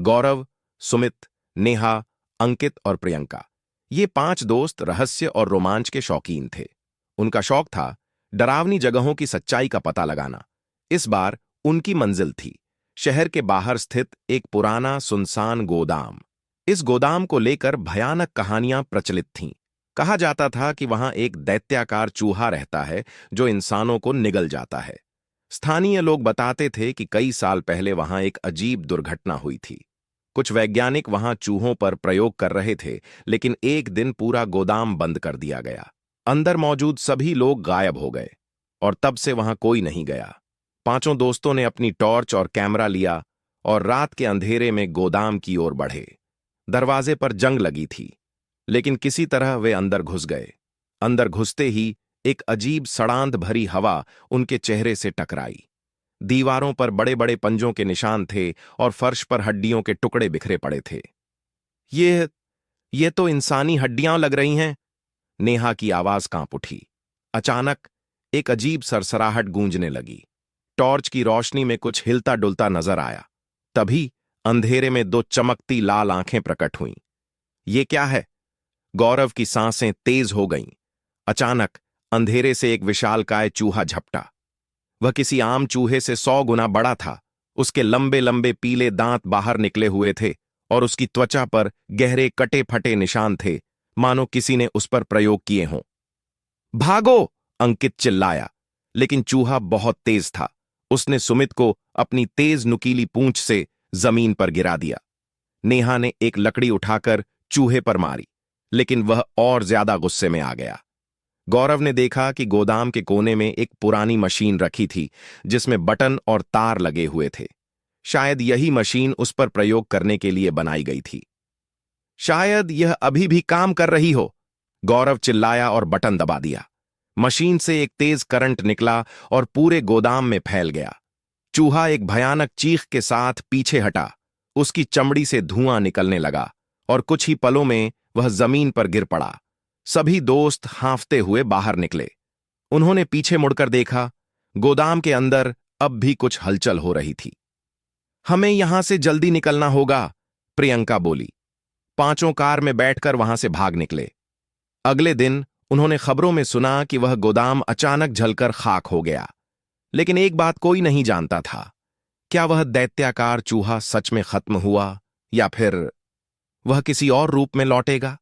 गौरव, सुमित, नेहा, अंकित और प्रियंका, ये 5 दोस्त रहस्य और रोमांच के शौकीन थे। उनका शौक था डरावनी जगहों की सच्चाई का पता लगाना। इस बार उनकी मंजिल थी शहर के बाहर स्थित एक पुराना सुनसान गोदाम। इस गोदाम को लेकर भयानक कहानियां प्रचलित थीं। कहा जाता था कि वहां एक दैत्याकार चूहा रहता है जो इंसानों को निगल जाता है। स्थानीय लोग बताते थे कि कई साल पहले वहां एक अजीब दुर्घटना हुई थी। कुछ वैज्ञानिक वहां चूहों पर प्रयोग कर रहे थे, लेकिन एक दिन पूरा गोदाम बंद कर दिया गया। अंदर मौजूद सभी लोग गायब हो गए और तब से वहां कोई नहीं गया। 5 दोस्तों ने अपनी टॉर्च और कैमरा लिया और रात के अंधेरे में गोदाम की ओर बढ़े। दरवाजे पर जंग लगी थी, लेकिन किसी तरह वे अंदर घुस गए। अंदर घुसते ही एक अजीब सड़ांध भरी हवा उनके चेहरे से टकराई। दीवारों पर बड़े बड़े पंजों के निशान थे और फर्श पर हड्डियों के टुकड़े बिखरे पड़े थे। ये ये तो इंसानी हड्डियां लग रही हैं। नेहा की आवाज कांप उठी। अचानक एक अजीब सरसराहट गूंजने लगी। टॉर्च की रोशनी में कुछ हिलता डुलता नजर आया। तभी अंधेरे में 2 चमकती लाल आंखें प्रकट हुईं। ये क्या है? गौरव की सांसें तेज हो गईं। अचानक अंधेरे से एक विशालकाय चूहा झपटा। वह किसी आम चूहे से 100 गुना बड़ा था। उसके लंबे लंबे पीले दांत बाहर निकले हुए थे और उसकी त्वचा पर गहरे कटे फटे निशान थे, मानो किसी ने उस पर प्रयोग किए हों। भागो! अंकित चिल्लाया, लेकिन चूहा बहुत तेज था। उसने सुमित को अपनी तेज नुकीली पूंछ से जमीन पर गिरा दिया। नेहा ने एक लकड़ी उठाकर चूहे पर मारी, लेकिन वह और ज्यादा गुस्से में आ गया। गौरव ने देखा कि गोदाम के कोने में एक पुरानी मशीन रखी थी जिसमें बटन और तार लगे हुए थे। शायद यही मशीन उस पर प्रयोग करने के लिए बनाई गई थी। शायद यह अभी भी काम कर रही हो। गौरव चिल्लाया और बटन दबा दिया। मशीन से एक तेज करंट निकला और पूरे गोदाम में फैल गया। चूहा एक भयानक चीख के साथ पीछे हटा। उसकी चमड़ी से धुआं निकलने लगा और कुछ ही पलों में वह जमीन पर गिर पड़ा। सभी दोस्त हांफते हुए बाहर निकले। उन्होंने पीछे मुड़कर देखा। गोदाम के अंदर अब भी कुछ हलचल हो रही थी। हमें यहां से जल्दी निकलना होगा, प्रियंका बोली। 5 कार में बैठकर वहां से भाग निकले। अगले दिन उन्होंने खबरों में सुना कि वह गोदाम अचानक जलकर खाक हो गया। लेकिन एक बात कोई नहीं जानता था, क्या वह दैत्याकार चूहा सच में खत्म हुआ या फिर वह किसी और रूप में लौटेगा।